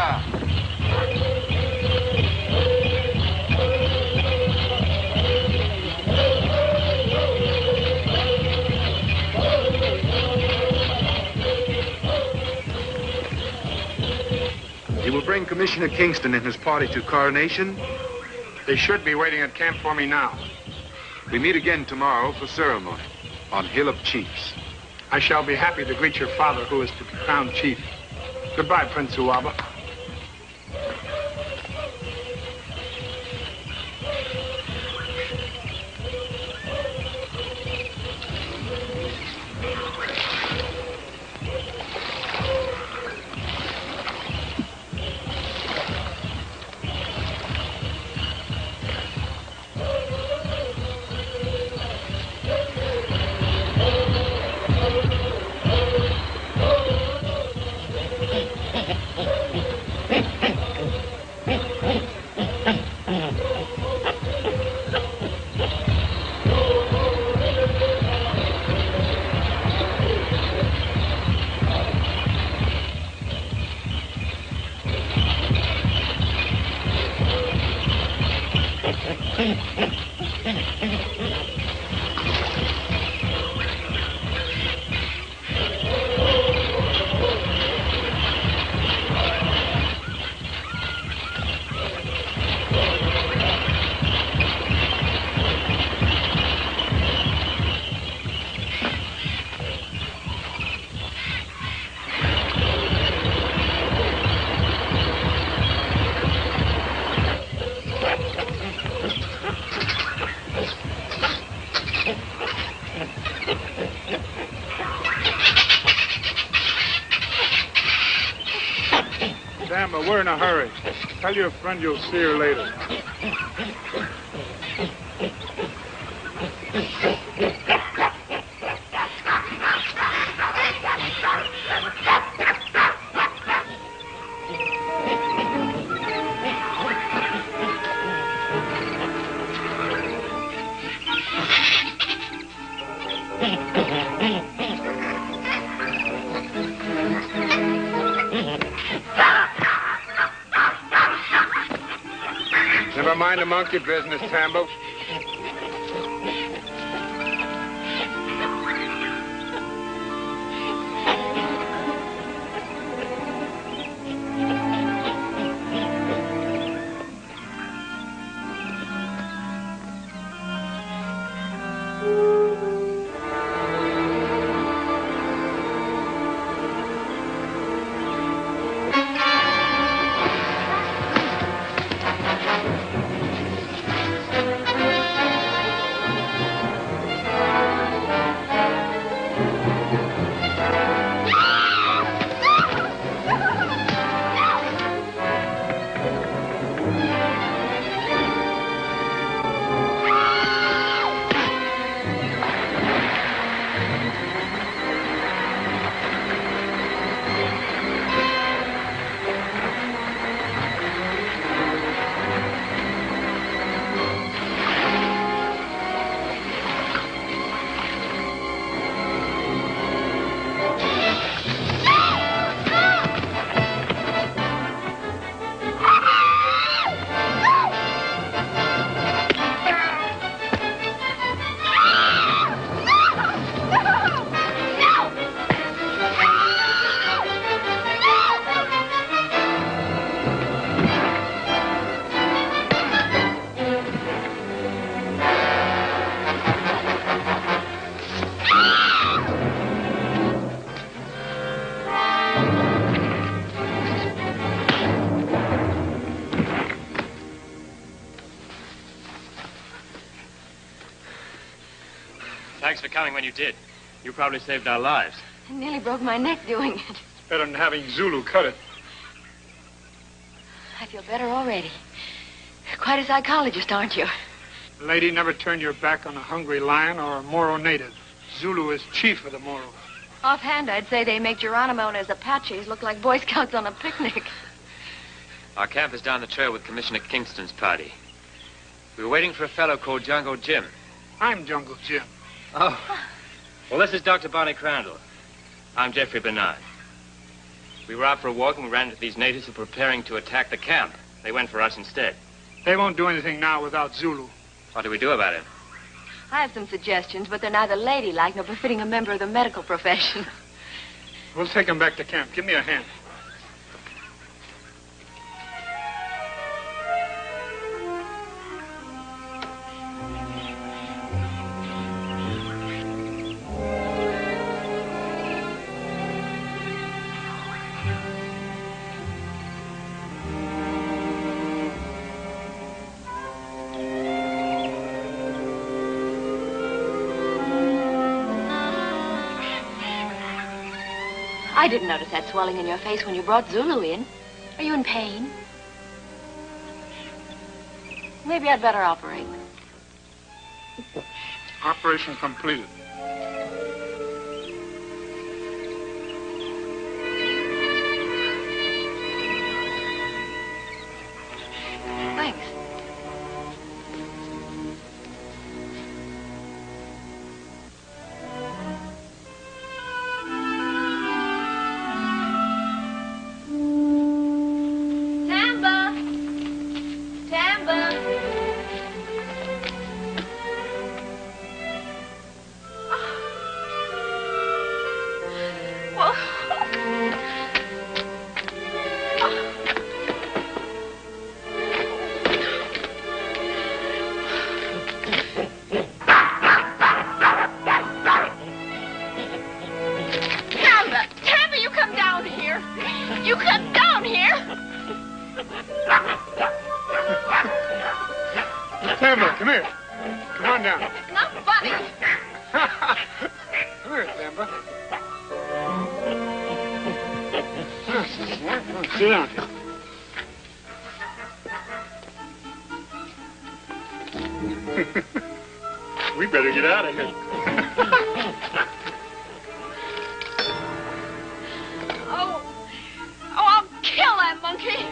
bondosa. You will bring Commissioner Kingston and his party to coronation? They should be waiting at camp for me now. We meet again tomorrow for ceremony on Hill of Chiefs. I shall be happy to greet your father, who is to be crowned chief. Goodbye, Prince Uwaba. But we're in a hurry. Tell your friend you'll see her later. Never mind the monkey business, Tambo. Thanks for coming when you did. You probably saved our lives. I nearly broke my neck doing it. It's better than having Zulu cut it. I feel better already. Quite a psychologist, aren't you? Lady, never turn your back on a hungry lion or a Moro native. Zulu is chief of the Moros. Offhand, I'd say they make Geronimo and his Apaches look like Boy Scouts on a picnic. Our camp is down the trail with Commissioner Kingston's party. We were waiting for a fellow called Jungle Jim. I'm Jungle Jim. Oh. Well, this is Dr. Bonnie Crandall. I'm Jeffrey Bernard. We were out for a walk and we ran into these natives who were preparing to attack the camp. They went for us instead. They won't do anything now without Zulu. What do we do about it? I have some suggestions, but they're neither ladylike nor befitting a member of the medical profession. We'll take them back to camp. Give me a hand. I didn't notice that swelling in your face when you brought Zulu in. Are you in pain? Maybe I'd better operate. Operation completed. Thanks. Come here. Come on down. It's not funny. Come here, Samba. Sit down here. We better get out of here. Oh, I'll kill that monkey.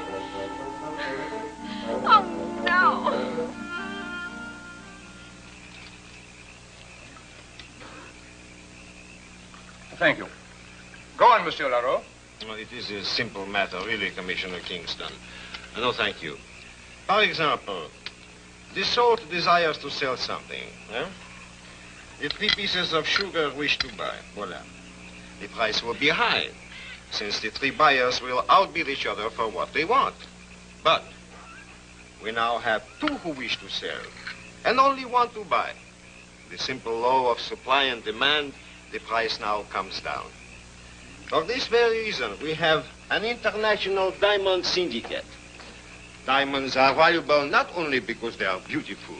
Oh, no. Thank you. Go on, Monsieur Leroux. Well, it is a simple matter, really, Commissioner Kingston. No, thank you. For example, the salt desires to sell something. The 3 pieces of sugar wish to buy. Voila. The price will be high, since the 3 buyers will outbid each other for what they want. But we now have 2 who wish to sell, and only 1 to buy. The simple law of supply and demand, the price now comes down. For this very reason, we have an international diamond syndicate. Diamonds are valuable not only because they are beautiful,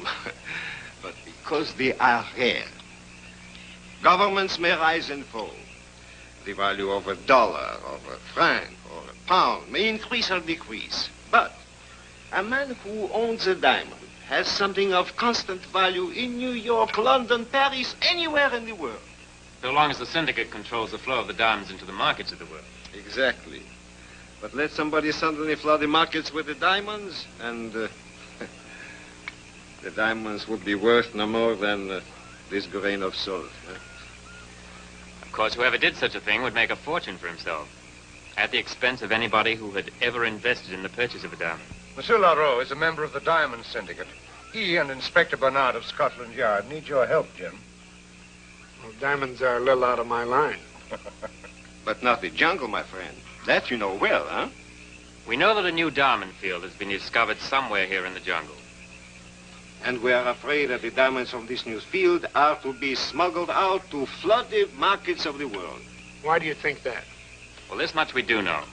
but because they are rare. Governments may rise and fall. The value of $1, of a franc, or a pound may increase or decrease. But a man who owns a diamond has something of constant value in New York, London, Paris, anywhere in the world. So long as the syndicate controls the flow of the diamonds into the markets of the world. Exactly. But let somebody suddenly flood the markets with the diamonds, and the diamonds would be worth no more than this grain of salt. Of course, whoever did such a thing would make a fortune for himself, at the expense of anybody who had ever invested in the purchase of a diamond. Monsieur Leroux is a member of the Diamond Syndicate. He and Inspector Bernard of Scotland Yard need your help, Jim. Well, diamonds are a little out of my line. But not the jungle, my friend. That you know well, huh? We know that a new diamond field has been discovered somewhere here in the jungle. And we are afraid that the diamonds from this new field are to be smuggled out to flood the markets of the world. Why do you think that? Well, this much we do know.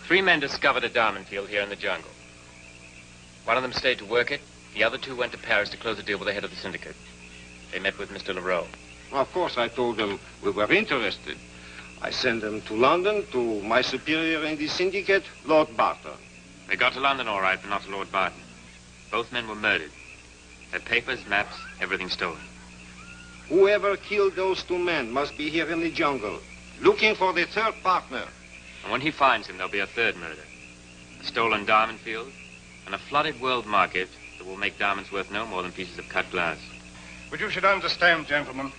3 men discovered a diamond field here in the jungle. 1 of them stayed to work it. The other 2 went to Paris to close a deal with the head of the syndicate. They met with Mr. Leroux. Well, of course, I told them we were interested. I sent them to London, to my superior in the syndicate, Lord Barton. They got to London all right, but not to Lord Barton. Both men were murdered. Their papers, maps, everything stolen. Whoever killed those 2 men must be here in the jungle, looking for the 3rd partner. And when he finds him, there'll be a 3rd murder. A stolen diamond field and a flooded world market that will make diamonds worth no more than pieces of cut glass. But you should understand, gentlemen,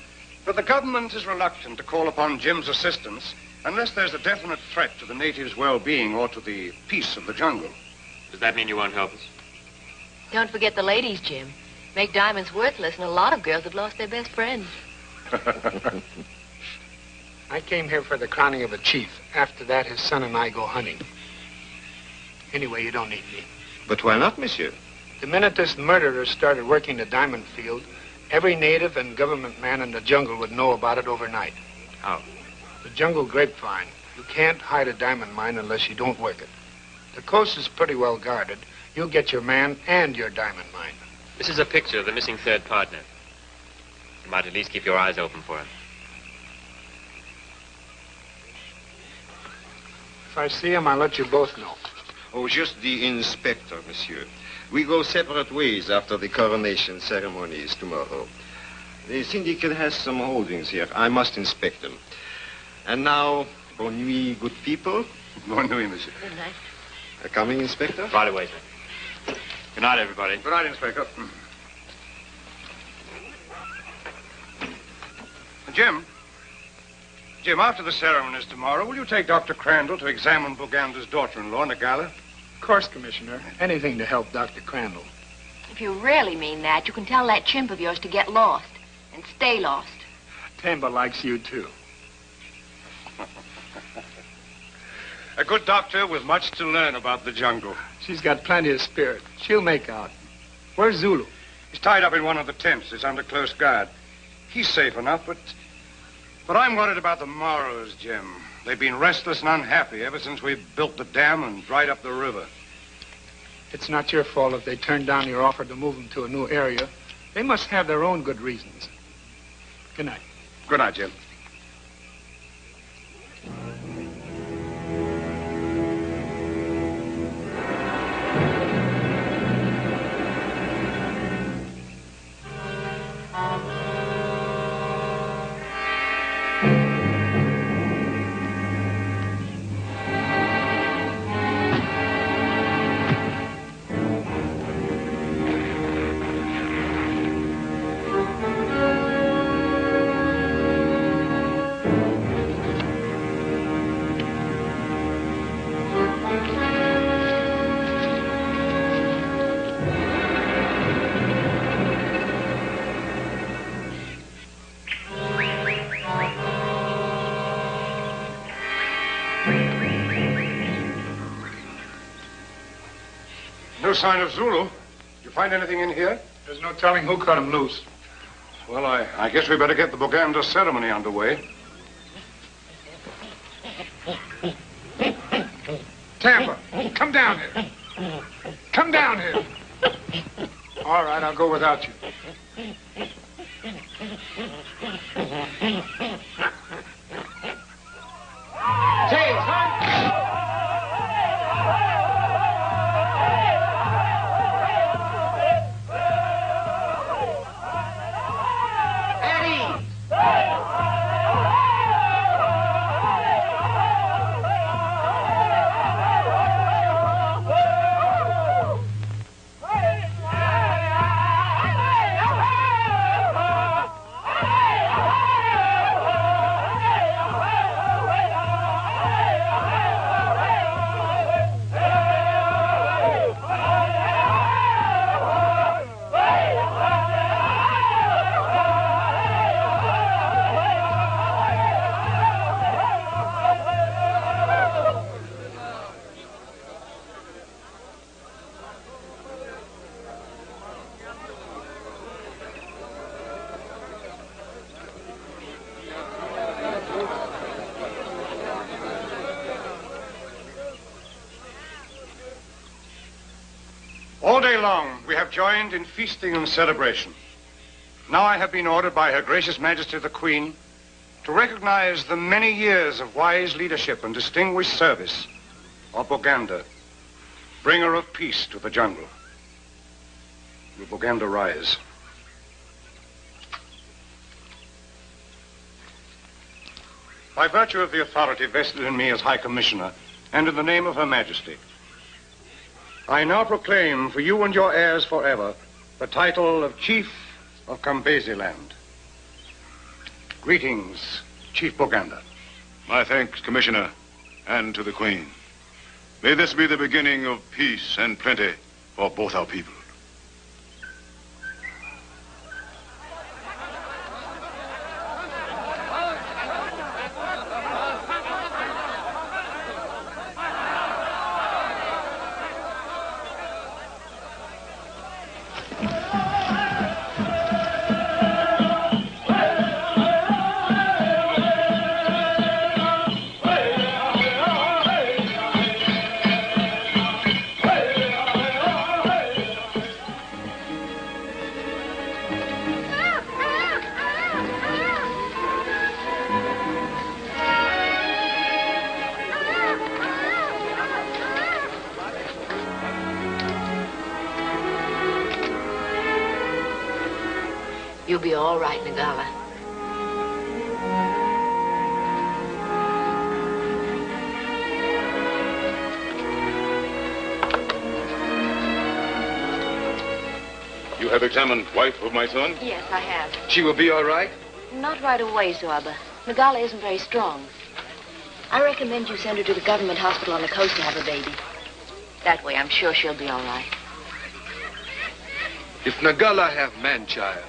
that the government is reluctant to call upon Jim's assistance Unless there's a definite threat to the natives' well-being or to the peace of the jungle. Does that mean you won't help us? Don't forget the ladies, Jim. Make diamonds worthless, and a lot of girls have lost their best friends. I came here for the crowning of a chief. After that, his son and I go hunting. Anyway, you don't need me. But why not, monsieur? The minute this murderer started working the diamond field, every native and government man in the jungle would know about it overnight. How? The jungle grapevine. You can't hide a diamond mine unless you don't work it. The coast is pretty well guarded. You'll get your man and your diamond mine. This is a picture of the missing third partner. You might at least keep your eyes open for him. If I see him, I'll let you both know. Oh, just the inspector, monsieur. We go separate ways after the coronation ceremonies tomorrow. The syndicate has some holdings here. I must inspect them. And now, bonne nuit, good people. Bonne nuit, monsieur. Good night. Coming, Inspector? Right away, sir. Good night, everybody. Good night, Inspector. Jim, after the ceremonies tomorrow, will you take Dr. Crandall to examine Boganda's daughter-in-law in the gala? Of course, Commissioner. Anything to help Dr. Crandall. If you really mean that, you can tell that chimp of yours to get lost. And stay lost. Tamba likes you, too. A good doctor with much to learn about the jungle. She's got plenty of spirit. She'll make out. Where's Zulu? He's tied up in one of the tents. He's under close guard. He's safe enough, but I'm worried about the Moros, Jim. They've been restless and unhappy ever since we built the dam and dried up the river. It's not your fault if they turned down your offer to move them to a new area. They must have their own good reasons. Good night. Good night, Jim. No sign of Zulu. Did you find anything in here? There's no telling who cut him loose. Well, I guess we better get the Boganda ceremony underway. Tamba, come down here. Come down here. All right, I'll go without you. Say, son. All day long, we have joined in feasting and celebration. Now I have been ordered by Her Gracious Majesty the Queen to recognize the many years of wise leadership and distinguished service of Boganda, bringer of peace to the jungle. Will Boganda rise? By virtue of the authority vested in me as High Commissioner, and in the name of Her Majesty, I now proclaim for you and your heirs forever the title of Chief of Kambezi Land. Greetings, Chief Boganda. My thanks, Commissioner, and to the Queen. May this be the beginning of peace and plenty for both our people. You'll be all right, Nagala. You have examined wife of my son? Yes, I have. She will be all right? Not right away, Zoaba. Nagala isn't very strong. I recommend you send her to the government hospital on the coast to have a baby. That way, I'm sure she'll be all right. If Nagala have man-child,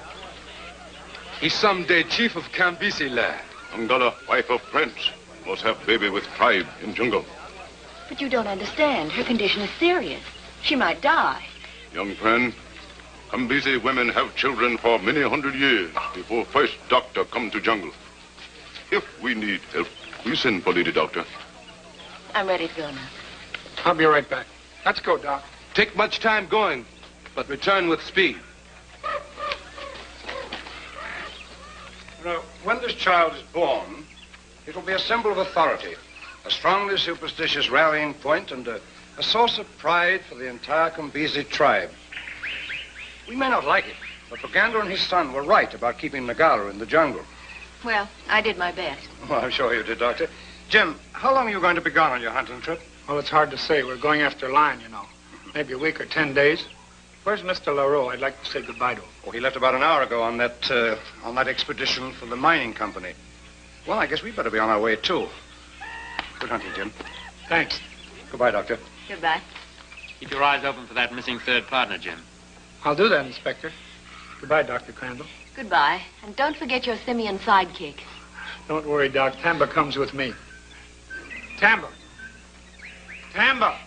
he's someday chief of Kambisi land. Angala, wife of prince, must have baby with tribe in jungle. But you don't understand. Her condition is serious. She might die. Young friend, Kambisi women have children for many hundred years before first doctor come to jungle. If we need help, we send for lady doctor. I'm ready to go now. I'll be right back. Let's go, Doc. Take much time going, but return with speed. When this child is born, it'll be a symbol of authority, a strongly superstitious rallying point, and a source of pride for the entire Kambisi tribe. We may not like it, but Baganda and his son were right about keeping Nagala in the jungle. Well, I did my best. Well, I'm sure you did, Doctor. Jim, how long are you going to be gone on your hunting trip? Well, it's hard to say. We're going after lion, you know. Maybe a week or 10 days. Where's Mr. Leroux? I'd like to say goodbye to him. Oh, he left about an hour ago on that expedition for the mining company. Well, I guess we better be on our way, too. Good hunting, Jim. Thanks. Goodbye, Doctor. Goodbye. Keep your eyes open for that missing third partner, Jim. I'll do that, Inspector. Goodbye, Dr. Crandall. Goodbye. And don't forget your simian sidekick. Don't worry, Doc. Tamba comes with me. Tamba! Tamba!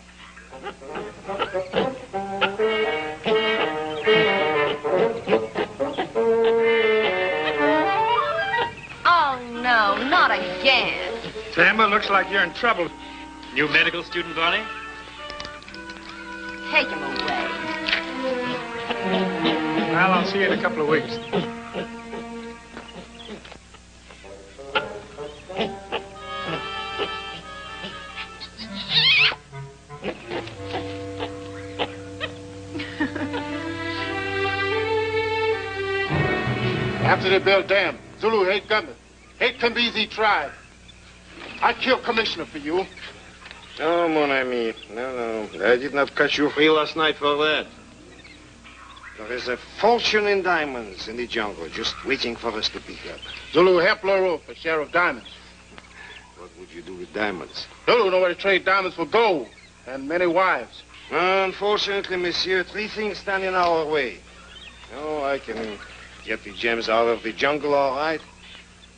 Oh, no, not again. Tamba, looks like you're in trouble. New medical student, Barney? Take him away. Well, I'll see you in a couple of weeks. After they build dam, Zulu hate government, hate Kambisi tribe. I killed commissioner for you. No, mon ami. No. I did not cut you free last night for that. There is a fortune in diamonds in the jungle, just waiting for us to pick up. Zulu help Leroux for share of diamonds. What would you do with diamonds? Zulu know where to trade diamonds for gold and many wives. Unfortunately, monsieur, three things stand in our way. Oh, I can get the gems out of the jungle, all right.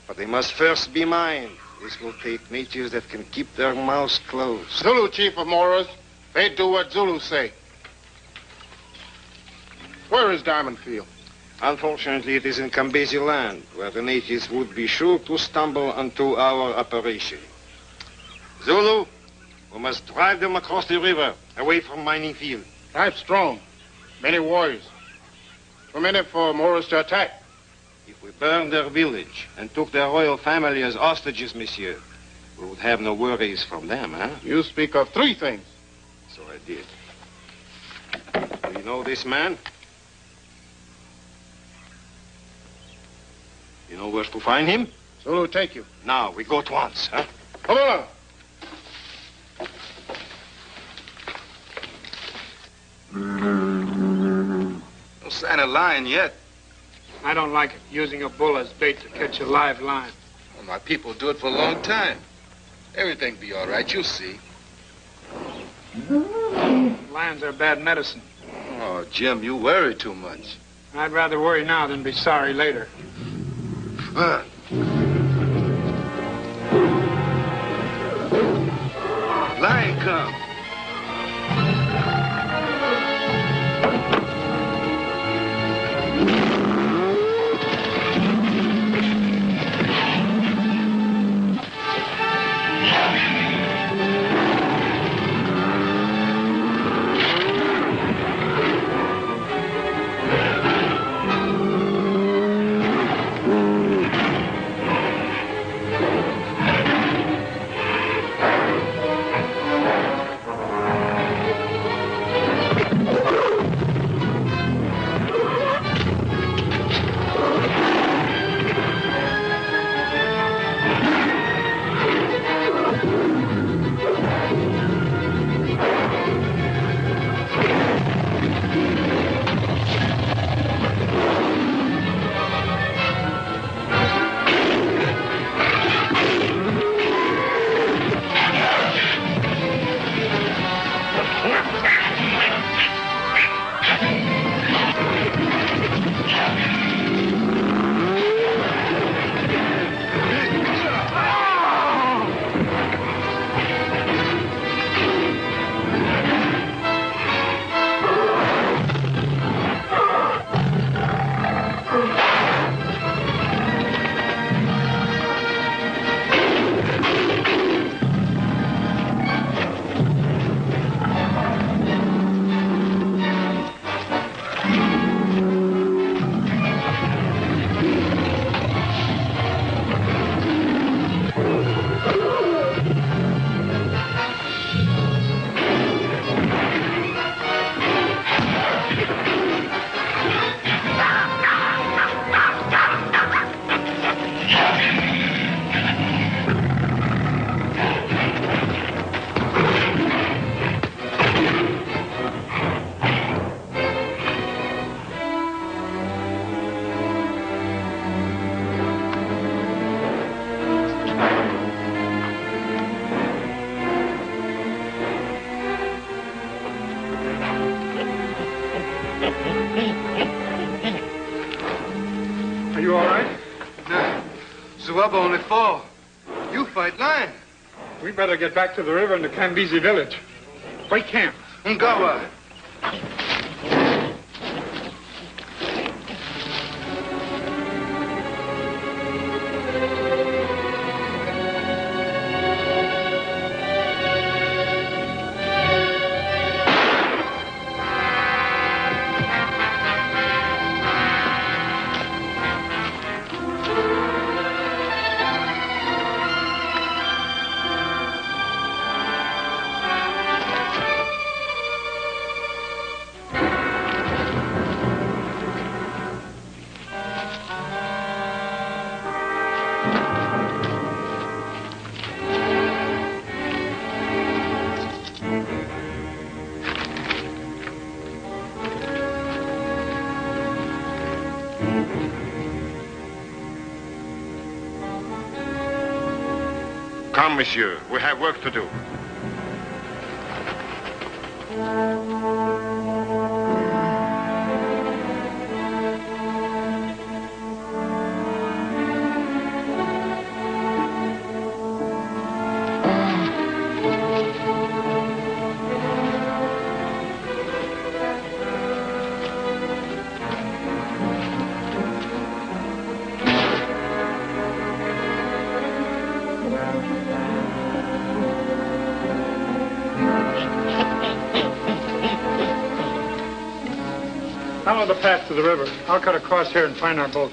But they must first be mine. This will take natives that can keep their mouths closed. Zulu chief of Moras, they do what Zulu say. Where is Diamond Field? Unfortunately, it is in Kambesi land, where the natives would be sure to stumble onto our operation. Zulu, we must drive them across the river, away from mining field. Tribe strong, many warriors. Too many for Moras to attack. If we burned their village and took their royal family as hostages, monsieur, we would have no worries from them, huh? You speak of three things. So I did. Do you know this man? You know where to find him? Zulu take you. Now, we go at once, huh? Come on. No sign of lion yet. I don't like it, using a bull as bait to catch a live lion. Well, my people do it for a long time. Everything be all right. You'll see. Lions are bad medicine. Oh, Jim, you worry too much. I'd rather worry now than be sorry later. Lion come. Are you all right? No. Zuaba only fall. You fight lion. We better get back to the river and to Cambisi village. Break camp. Ngawa. Come, monsieur. We have work to do. Follow the path to the river. I'll cut across here and find our boat.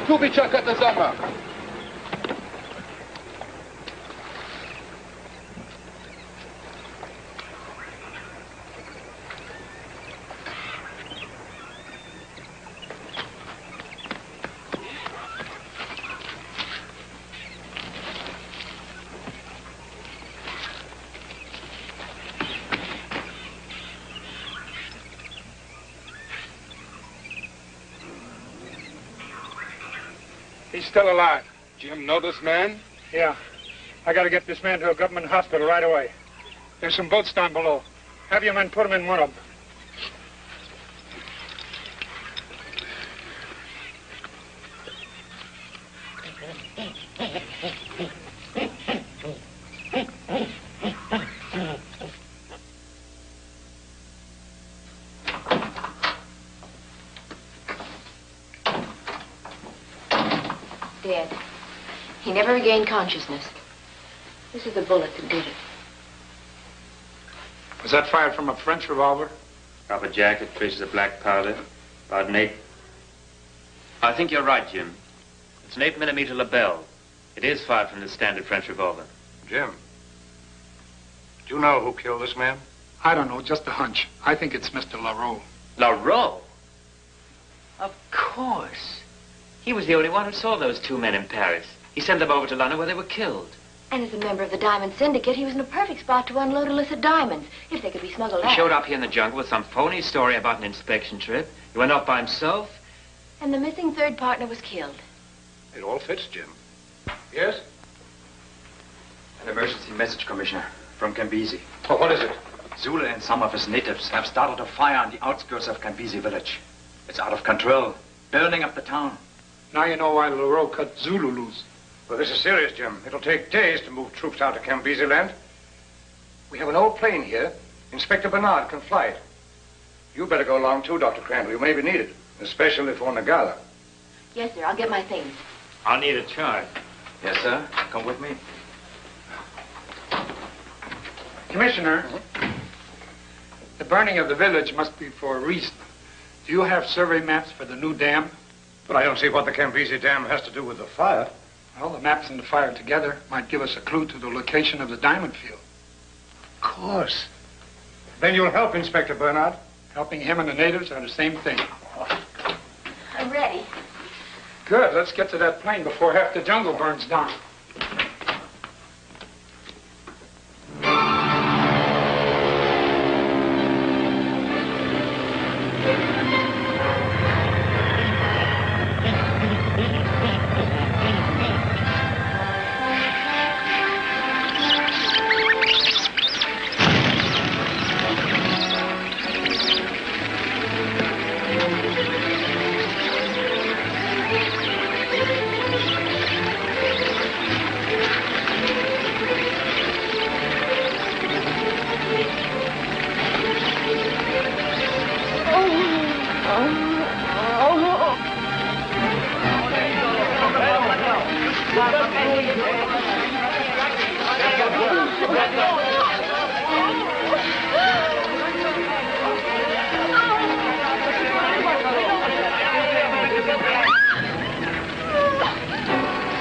Kubica Katazama. He's still alive. Jim, know this man? Yeah. I gotta get this man to a government hospital right away. There's some boats down below. Have your men put him in one of them. Dead. He never regained consciousness. This is the bullet that did it. Was that fired from a French revolver? Rubber jacket, traces of black powder. About an 8. I think you're right, Jim. It's an 8mm Lebel. It is fired from the standard French revolver. Jim, do you know who killed this man? I don't know, just a hunch. I think it's Mr. Leroux. Leroux? Of course. He was the only one who saw those 2 men in Paris. He sent them over to London where they were killed. And as a member of the Diamond Syndicate, he was in a perfect spot to unload illicit diamonds, if they could be smuggled out. He showed up here in the jungle with some phony story about an inspection trip. He went off by himself. And the missing third partner was killed. It all fits, Jim. Yes? An emergency message, Commissioner, from Kambisi. Oh, what is it? Zulu and some of his natives have started a fire on the outskirts of Kambisi village. It's out of control, burning up the town. Now you know why Leroux cut Zulu loose. Well, this is serious, Jim. It'll take days to move troops out to Kambisi land. We have an old plane here. Inspector Bernard can fly it. You better go along, too, Dr. Crandall. You may be needed, especially for Nagala. Yes, sir. I'll get my things. I'll need a charge. Yes, sir. Come with me. Commissioner, the burning of the village must be for a reason. Do you have survey maps for the new dam? But I don't see what the Kambisi Dam has to do with the fire. Well, the maps and the fire together might give us a clue to the location of the diamond field. Of course. Then you'll help Inspector Bernard? Helping him and the natives are the same thing. I'm ready. Good. Let's get to that plane before half the jungle burns down.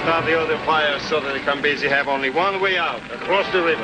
Start the other fire so that the Kambisi have only one way out, across the river.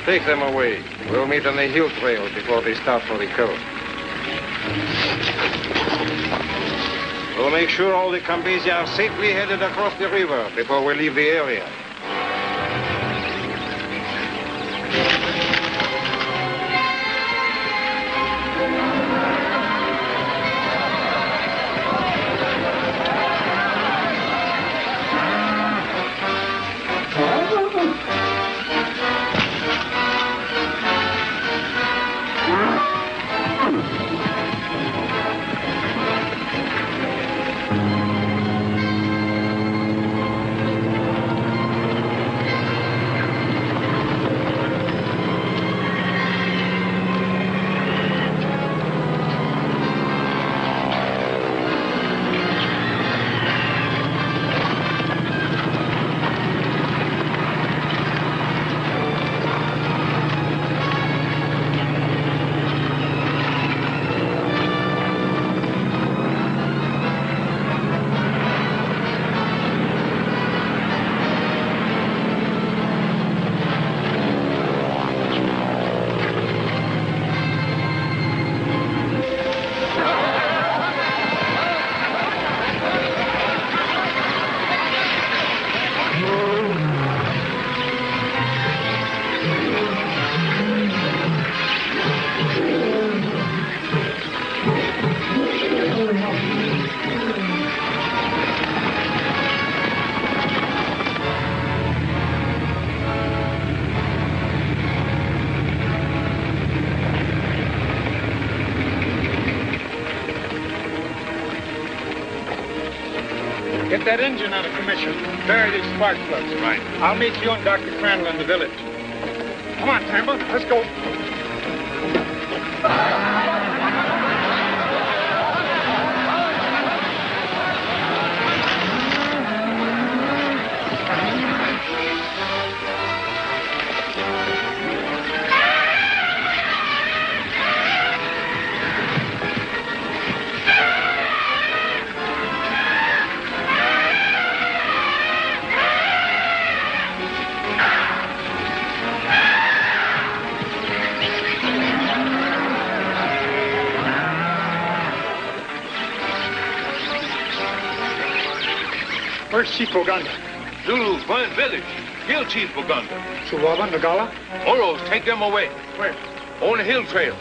Take them away. We'll meet on the hill trail before they start for the coast. We'll make sure all the Cambisi are safely headed across the river before we leave the area. Get that engine out of commission. Bury these spark plugs. Right. I'll meet you and Dr. Crandall in the village. Come on, Tambo. Let's go. Where's Chief Boganda? Zulu, Point Village. Kill Chief Boganda. Suwaba, Nagala? Oros, take them away. Where? On the hill trail.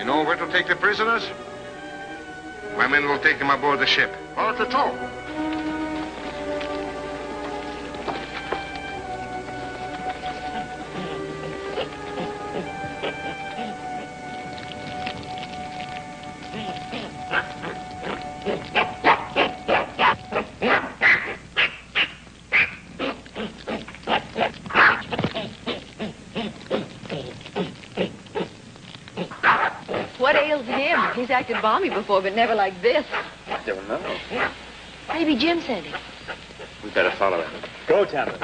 You know where to take the prisoners? My men will take them aboard the ship. Not at all. acted balmy before, but never like this. Don't know. Maybe Jim sent him. We better follow him. Go, Tampa.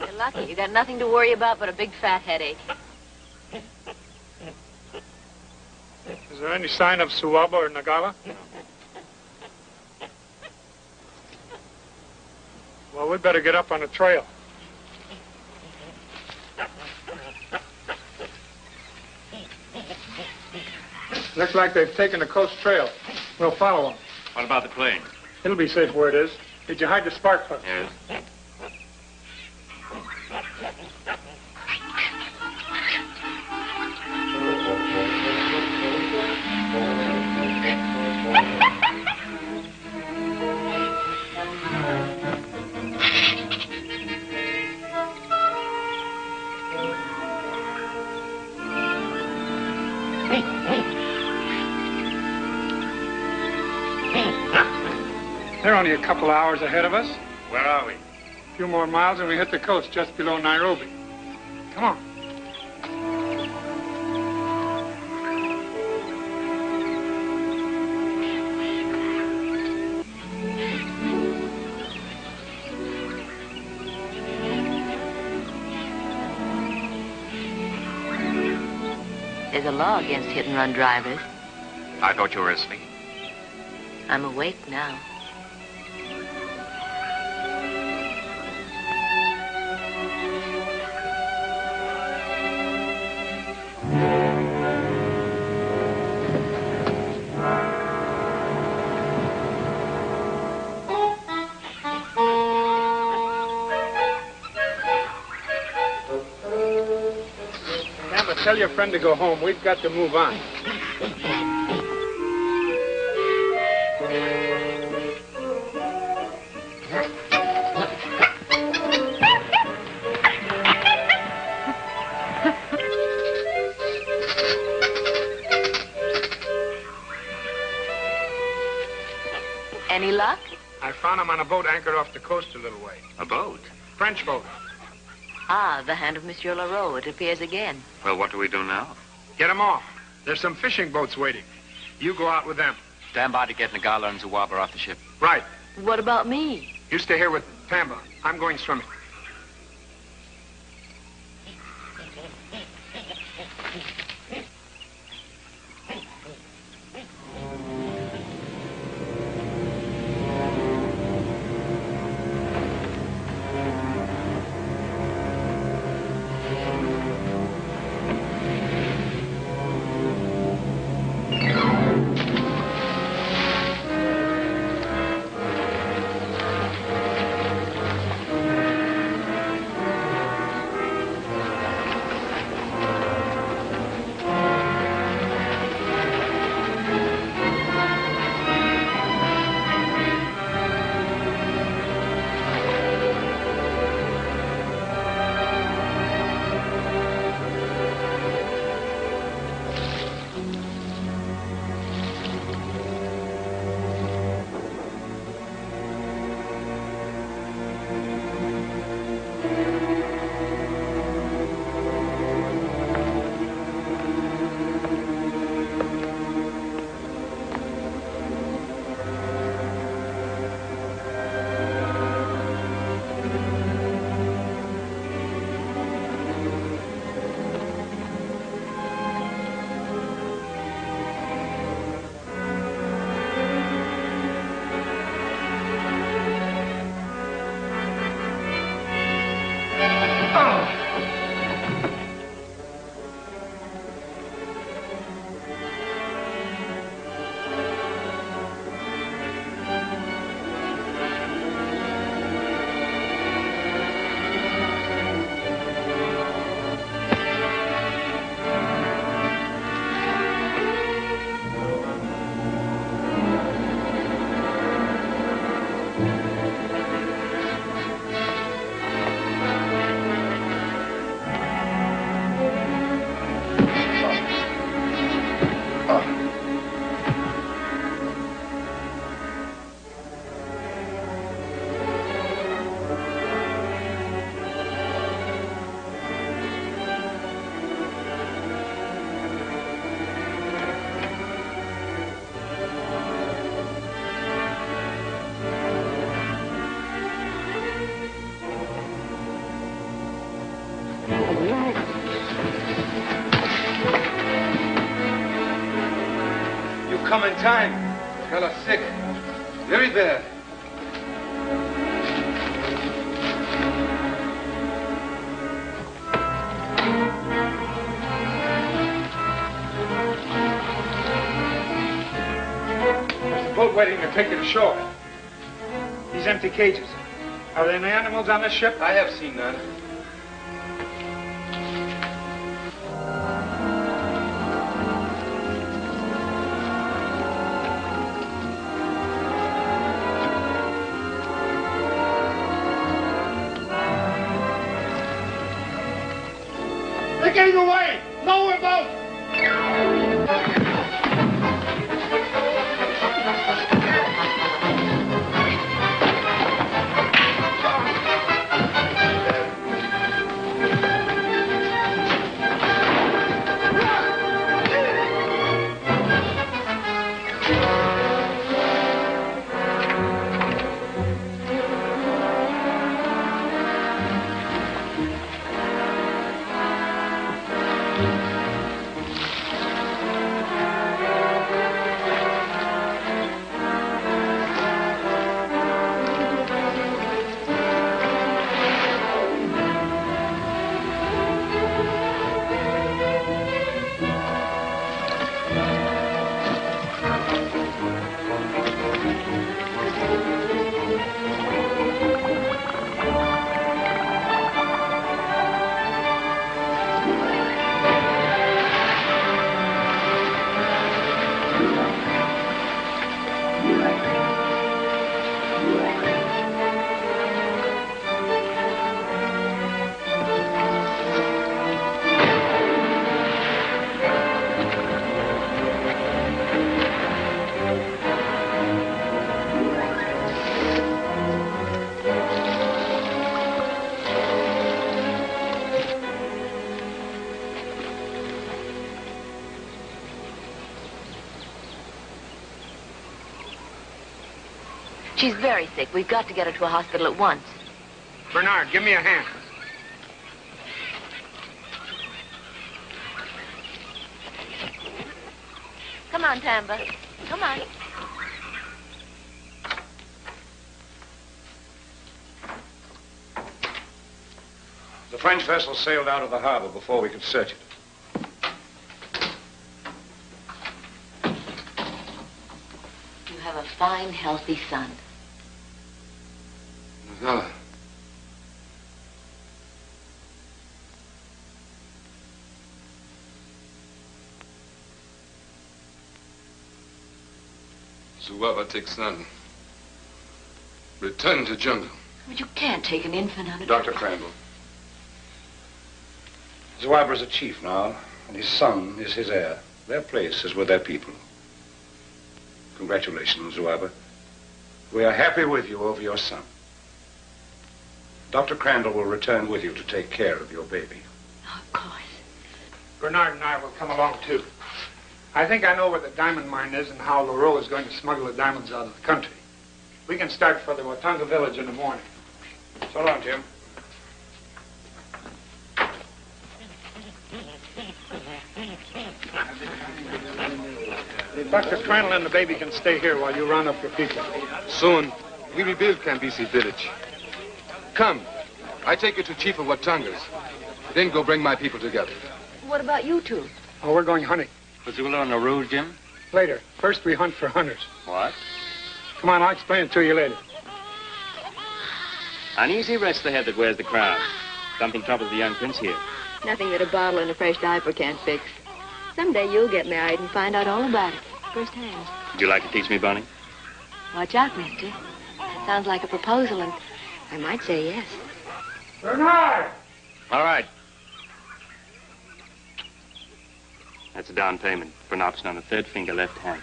You're lucky. You got nothing to worry about but a big fat headache. Is there any sign of Suwaba or Nagala? Well, we'd better get up on the trail. Looks like they've taken the coast trail. We'll follow them. What about the plane? It'll be safe where it is. Did you hide the spark plug? Yes. They're only a couple hours ahead of us. Where are we? A few more miles and we hit the coast just below Nairobi. Come on. There's a law against hit-and-run drivers. I thought you were asleep. I'm awake now. Tell your friend to go home. We've got to move on. Any luck? I found him on a boat anchored off the coast a little way. A boat? French boat. Ah, the hand of Monsieur Leroux. It appears again. Well, what do we do now? Get him off. There's some fishing boats waiting. You go out with them. Stand by to get Nagala and Zawaba off the ship. Right. What about me? You stay here with Pamba. I'm going swimming. come in time. Fella's sick. Very bad. There's a boat waiting to take you to shore. These empty cages. Are there any animals on this ship? I have seen none. They're getting away! Lower boat! She's very sick. We've got to get her to a hospital at once. Bernard, give me a hand. Come on, Tamba. Come on. The French vessel sailed out of the harbor before we could search it. You have a fine, healthy son. Fella. Zuaba takes son. Return to jungle. But you can't take an infant on it. Dr. Crandall. Zuaba is a chief now, and his son is his heir. Their place is with their people. Congratulations, Zuaba. We are happy with you over your son. Dr. Crandall will return with you to take care of your baby. Oh, of course. Bernard and I will come along, too. I think I know where the diamond mine is and how Leroux is going to smuggle the diamonds out of the country. We can start for the Watonga village in the morning. So long, Jim. Dr. Crandall and the baby can stay here while you round up your people. Soon, we rebuild Cambisi village. Come, I take you to Chief of Watongas. Then go bring my people together. What about you two? Oh, we're going hunting. Missoula and Leroux, Jim? Later. First, we hunt for hunters. What? Come on, I'll explain it to you later. Uneasy rests the head that wears the crown. Something troubles the young prince here. Nothing that a bottle and a fresh diaper can't fix. Someday you'll get married and find out all about it, firsthand. Would you like to teach me, Bonnie? Watch out, mister. That sounds like a proposal, and I might say yes. Bernard! All right. That's a down payment for an option on the third finger, left hand.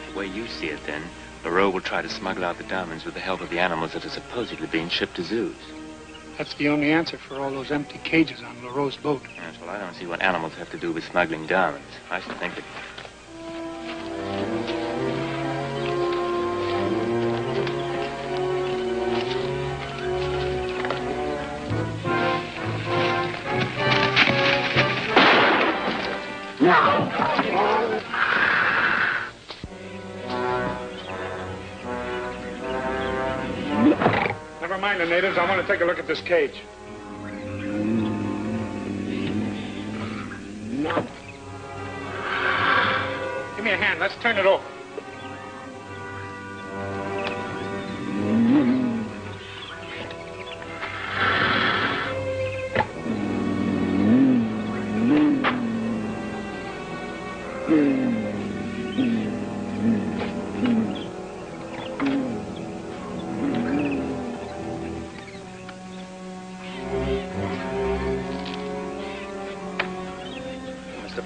The way you see it, then, Leroux will try to smuggle out the diamonds with the help of the animals that are supposedly being shipped to zoos. That's the only answer for all those empty cages on Leroux's boat. Yes, well, I don't see what animals have to do with smuggling diamonds. I should think that... Never mind the natives. I want to take a look at this cage. Give me a hand. Let's turn it over.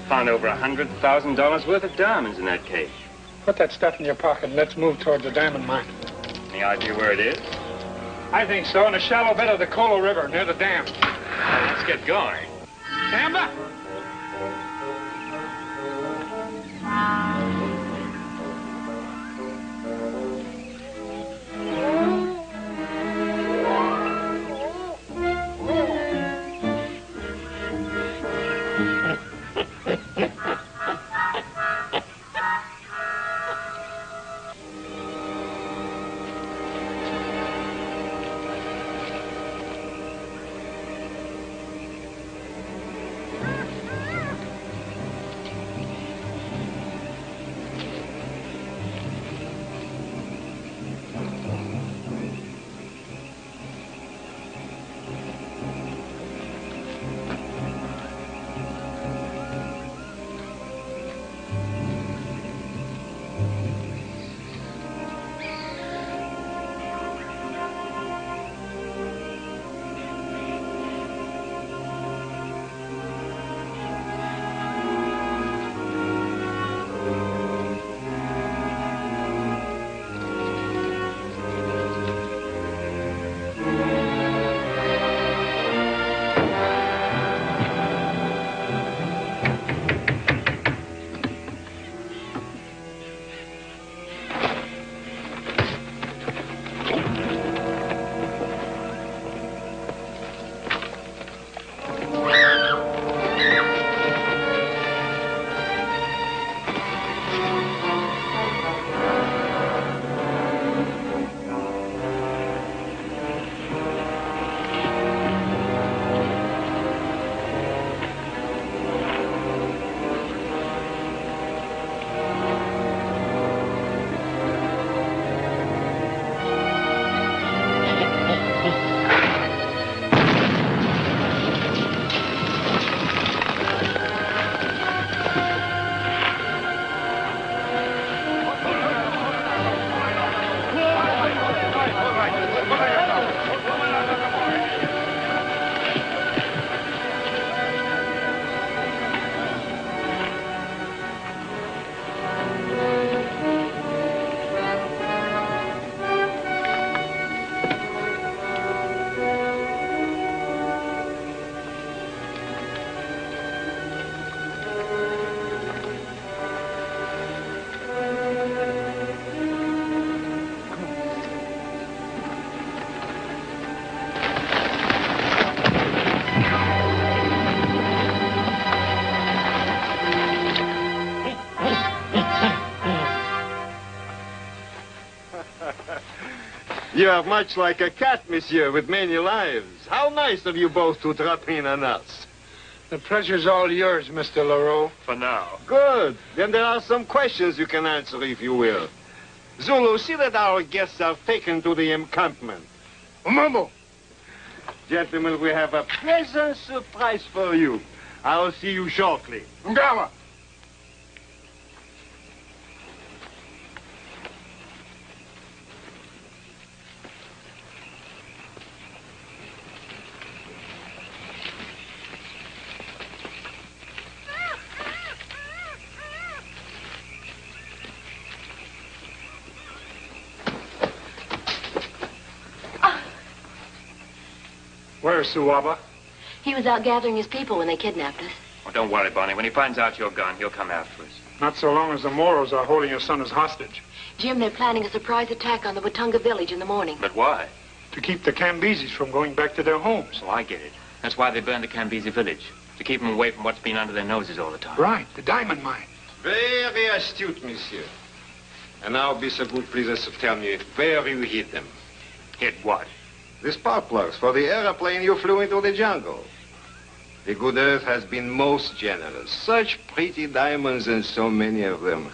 Found over $100,000 worth of diamonds in that cage. Put that stuff in your pocket and let's move towards the diamond mine. Any idea where it is? I think so, in a shallow bed of the Colo River near the dam. Well, let's get going. Stand up! You are much like a cat, monsieur, with many lives. How nice of you both to drop in on us. The pleasure's all yours, Mr. Leroux. For now. Good. Then there are some questions you can answer, if you will. Zulu, see that our guests are taken to the encampment. Mumbo. Gentlemen, we have a pleasant surprise for you. I'll see you shortly. Ngawa. Where's Suaba? He was out gathering his people when they kidnapped us. Well, don't worry, Bonnie. When he finds out you're gone, he'll come after us. Not so long as the Moros are holding your son as hostage. Jim, they're planning a surprise attack on the Watunga village in the morning. But why? To keep the Cambises from going back to their homes. Oh, I get it. That's why they burned the Cambisi village. To keep them away from what's been under their noses all the time. Right, the diamond mine. Very astute, monsieur. And now be so good, please, as to tell me where you hid them. Hid what? The spark plugs for the aeroplane you flew into the jungle. The good earth has been most generous. Such pretty diamonds and so many of them.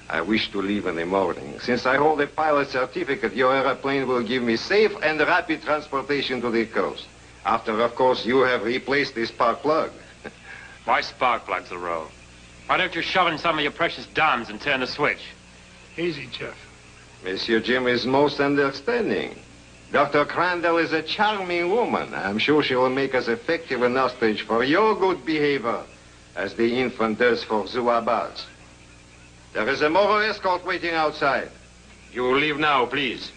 I wish to leave in the morning. Since I hold a pilot certificate, your airplane will give me safe and rapid transportation to the coast. After, of course, you have replaced the spark plug. Why spark plugs, Leroux? Why don't you shove in some of your precious diamonds and turn the switch? Easy, Jeff. Monsieur Jim is most understanding. Dr. Crandall is a charming woman. I'm sure she will make us effective and hostage for your good behavior, as the infant does for Zuaba's. There is a Moro escort waiting outside. You will leave now, please.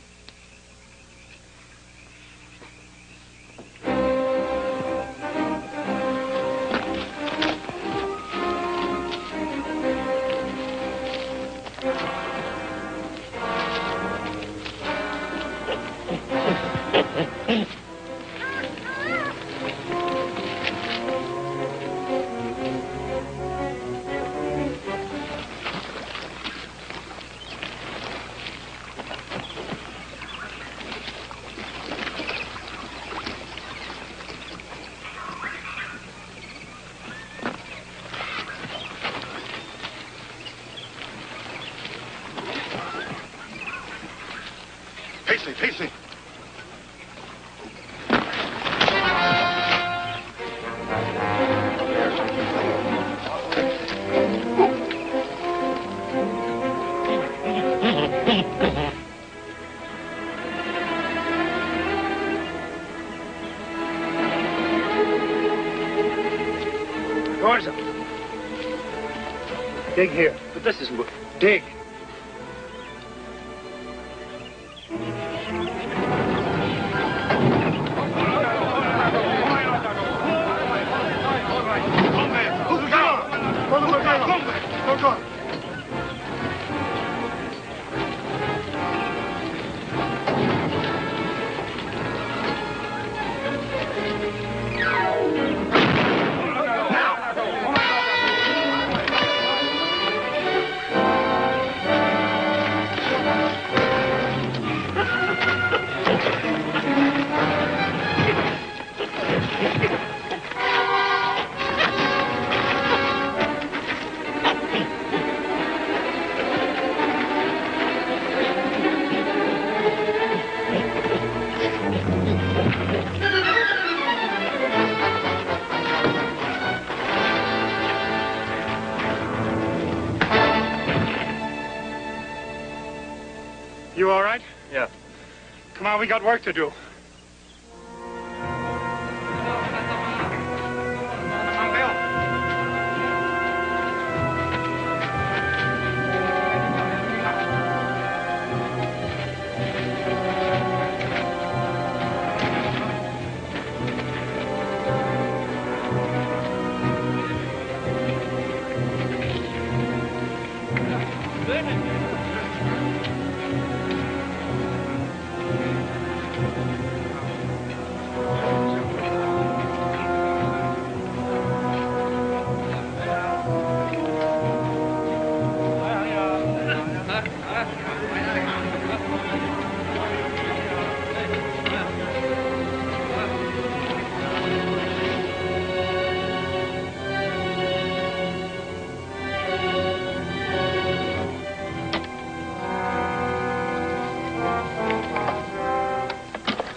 Paisley. Doors up. Dig here. But this isn't... Dig. You all right? Yeah. Come on, we got work to do.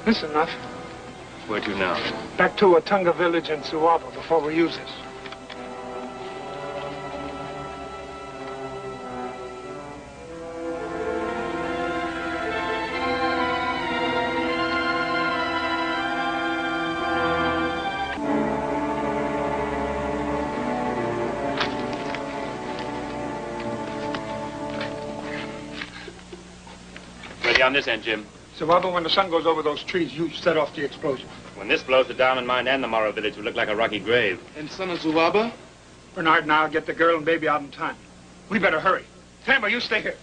This enough. Where to now? Back to Watunga village in Suaba before we use this. Ready on this end, Jim. Zuaba, when the sun goes over those trees, you set off the explosion. When this blows, the diamond mine and the Morrow village will look like a rocky grave. And son of Zuaba? Bernard and I'll get the girl and baby out in time. We better hurry. Tambo, you stay here.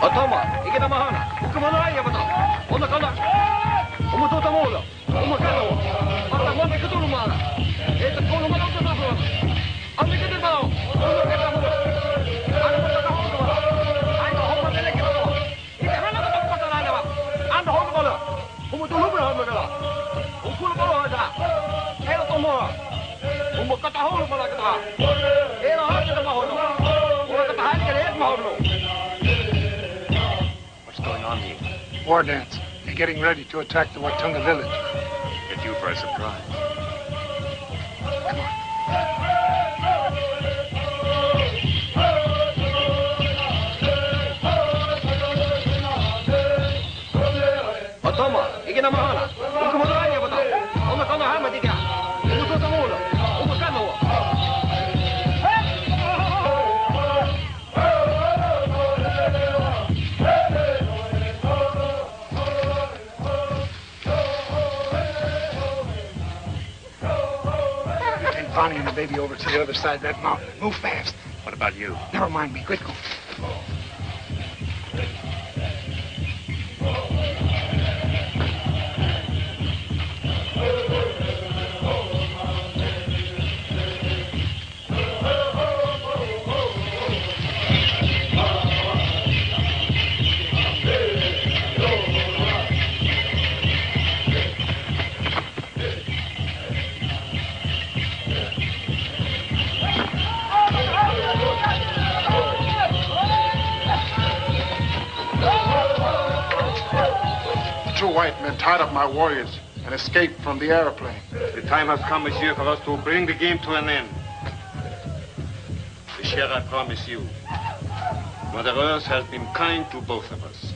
Otoma, ike na mahana. Ukumano ay yabato. Ona kana. Umuto tamola. Umakano. Ata mo me kutulu mala. Eta kono malo to tapo. Ami kete bao. Ono keta mo. Ano mo ta ho ko. Ai ko ho dele ke mo. Ike rana ko ko ta na ba. Ando ho ko la. Umuto lu bra mo kala. Ukulu ko ho da. Elo to mo. Umukata ho mo la ka. Elo ha ta mo ho. Ora ka ha ke re mo ho. War dance. They're getting ready to attack the Watunga village. Get you for a surprise. Come on. Otoma, ike na mahana. Ukumano ay yabato. Ona kana ha ma diga. Umuto tamola. Umakano. Bonnie and the baby over to the other side of that mountain. Move fast. What about you? Never mind me. Quick, go. Two white men tied up my warriors and escaped from the airplane. The time has come, monsieur, for us to bring the game to an end. The share I promise you. Mother Earth has been kind to both of us.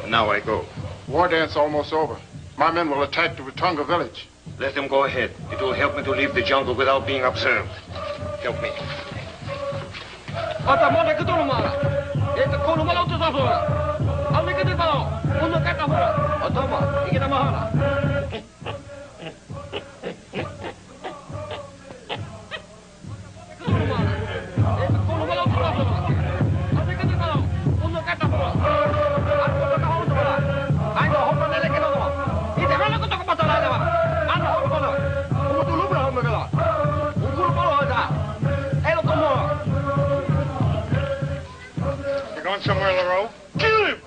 And now I go. War dance almost over. My men will attack the Watunga village. Let them go ahead. It will help me to leave the jungle without being observed. Help me. Ata mo me kutulu mala. Eta kono malo to tapo. Ami kete bao. Ono kata ho. Otoma, ike na mahana. You going somewhere, Leroux? Kill him!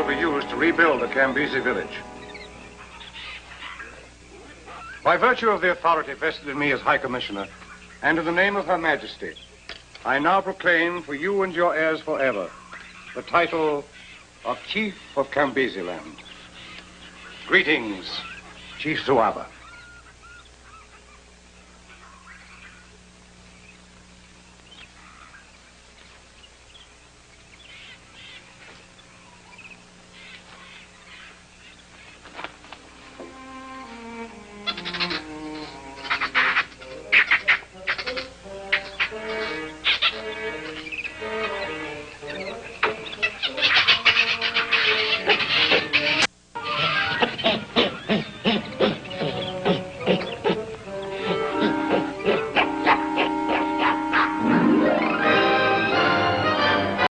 will be used to rebuild the Cambisi village. By virtue of the authority vested in me as High Commissioner, and in the name of Her Majesty, I now proclaim for you and your heirs forever the title of Chief of Cambisi land. Greetings, Chief Zouaba.